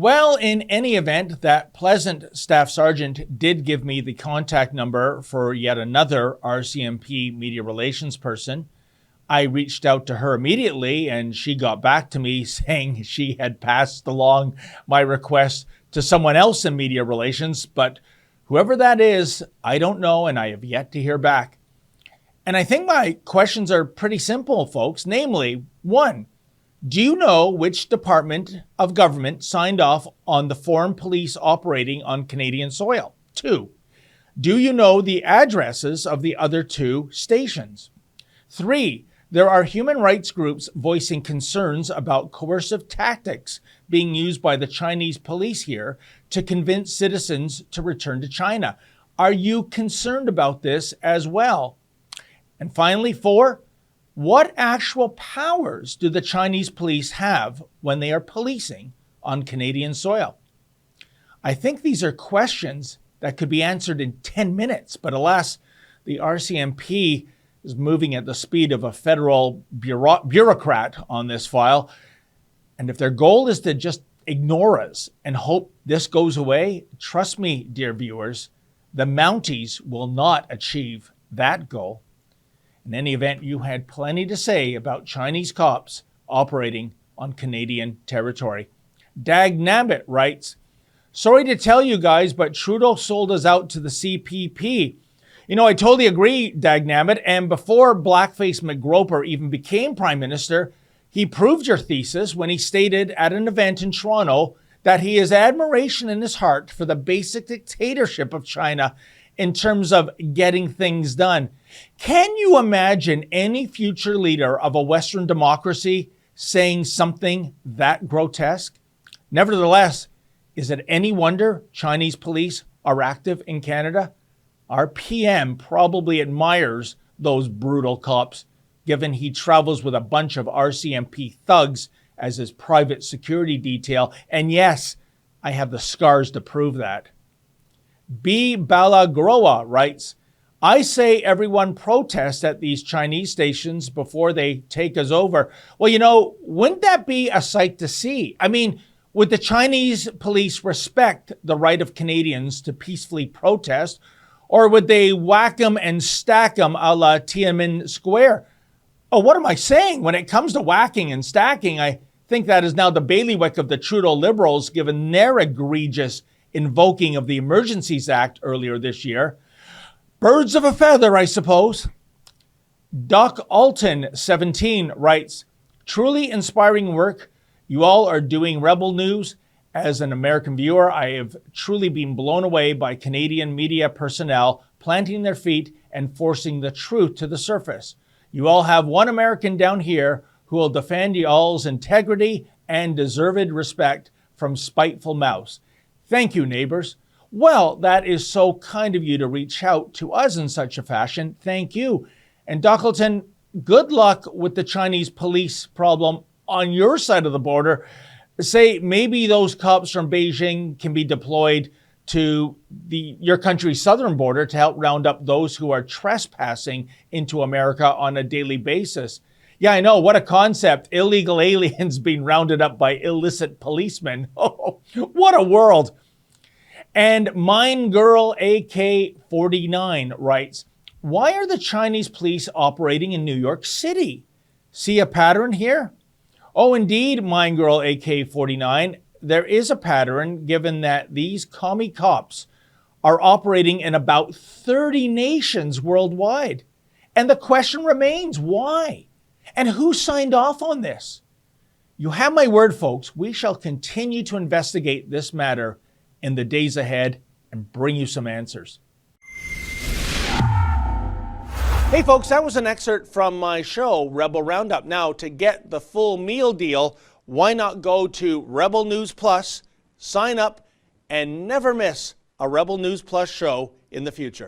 Well, in any event, that pleasant staff sergeant did give me the contact number for yet another RCMP media relations person. I reached out to her immediately and she got back to me saying she had passed along my request to someone else in media relations, but whoever that is, I don't know and I have yet to hear back. And I think my questions are pretty simple, folks. Namely, 1, do you know which department of government signed off on the foreign police operating on Canadian soil? 2, do you know the addresses of the other 2 stations? 3, there are human rights groups voicing concerns about coercive tactics being used by the Chinese police here to convince citizens to return to China. Are you concerned about this as well? And finally, 4, what actual powers do the Chinese police have when they are policing on Canadian soil? I think these are questions that could be answered in 10 minutes, but alas, the RCMP is moving at the speed of a federal bureaucrat on this file. And if their goal is to just ignore us and hope this goes away, trust me, dear viewers, the Mounties will not achieve that goal. In any event, you had plenty to say about Chinese cops operating on Canadian territory. Dag Nabbit writes, sorry to tell you guys, but Trudeau sold us out to the CPP. You know, I totally agree, Dag Nabbit, and before Blackface McGroper even became Prime Minister, he proved your thesis when he stated at an event in Toronto that he has admiration in his heart for the basic dictatorship of China in terms of getting things done. Can you imagine any future leader of a Western democracy saying something that grotesque? Nevertheless, is it any wonder Chinese police are active in Canada? Our PM probably admires those brutal cops, given he travels with a bunch of RCMP thugs as his private security detail. And yes, I have the scars to prove that. B. Balagroa writes, I say everyone protest at these Chinese stations before they take us over. Well, you know, wouldn't that be a sight to see? I mean, would the Chinese police respect the right of Canadians to peacefully protest, or would they whack them and stack them a la Tiananmen Square? Oh, what am I saying? When it comes to whacking and stacking, I think that is now the bailiwick of the Trudeau Liberals, given their egregious invoking of the Emergencies Act earlier this year. Birds of a feather, I suppose. Doc Alton, 17, writes, truly inspiring work. You all are doing Rebel News. As an American viewer, I have truly been blown away by Canadian media personnel planting their feet and forcing the truth to the surface. You all have one American down here who will defend y'all's integrity and deserved respect from spiteful mouths. Thank you, neighbors. Well, that is so kind of you to reach out to us in such a fashion. Thank you. And Dockleton, good luck with the Chinese police problem on your side of the border. Say maybe those cops from Beijing can be deployed to your country's southern border to help round up those who are trespassing into America on a daily basis. Yeah, I know. What a concept. Illegal aliens being rounded up by illicit policemen. Oh, what a world. And Mine Girl AK-49 writes, why are the Chinese police operating in New York City? See a pattern here? Oh, indeed, Mine Girl AK-49. There is a pattern given that these commie cops are operating in about 30 nations worldwide. And the question remains, why? And who signed off on this? You have my word, folks. We shall continue to investigate this matter in the days ahead and bring you some answers. Hey folks, that was an excerpt from my show, Rebel Roundup. Now, to get the full meal deal, why not go to Rebel News Plus, sign up, and never miss a Rebel News Plus show in the future.